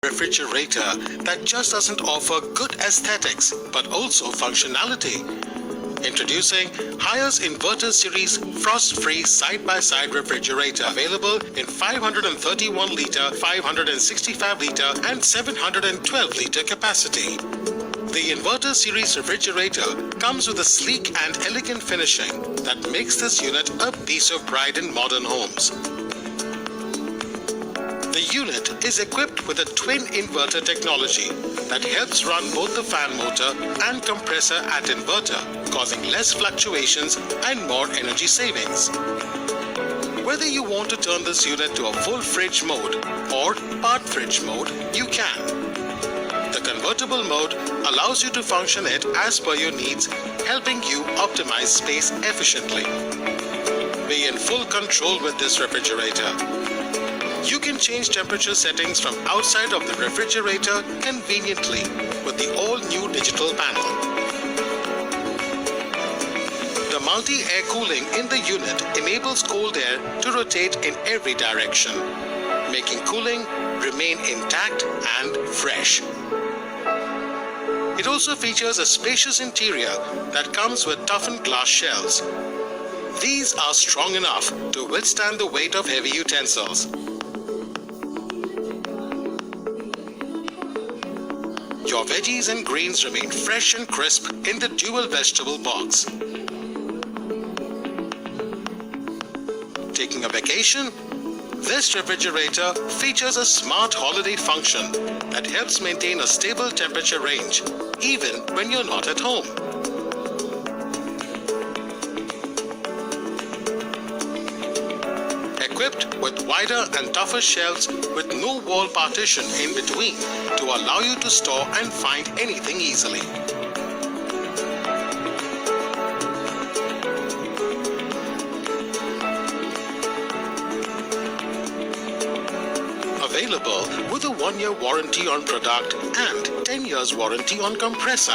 refrigerator that just doesn't offer good aesthetics but also functionality. Introducing Haier Inverter Series Frost-Free Side-by-Side Refrigerator, available in 531 litre, 565 litre and 712 litre capacity. The Inverter Series refrigerator comes with a sleek and elegant finishing that makes this unit a piece of pride in modern homes. The unit is equipped with a twin inverter technology that helps run both the fan motor and compressor at inverter, causing less fluctuations and more energy savings. Whether you want to turn this unit to a full fridge mode or part fridge mode, you can. The convertible mode allows you to function it as per your needs, helping you optimize space efficiently. Be in full control with this refrigerator. You can change temperature settings from outside of the refrigerator conveniently with the all-new digital panel. The multi-air cooling in the unit enables cold air to rotate in every direction, making cooling remain intact and fresh. It also features a spacious interior that comes with toughened glass shelves. These are strong enough to withstand the weight of heavy utensils. Your veggies and greens remain fresh and crisp in the dual vegetable box. Taking a vacation? This refrigerator features a smart holiday function that helps maintain a stable temperature range even when you're not at home. Equipped with wider and tougher shelves with no wall partition in between to allow you to store and find anything easily. Available with a 1-year warranty on product and 10 years warranty on compressor.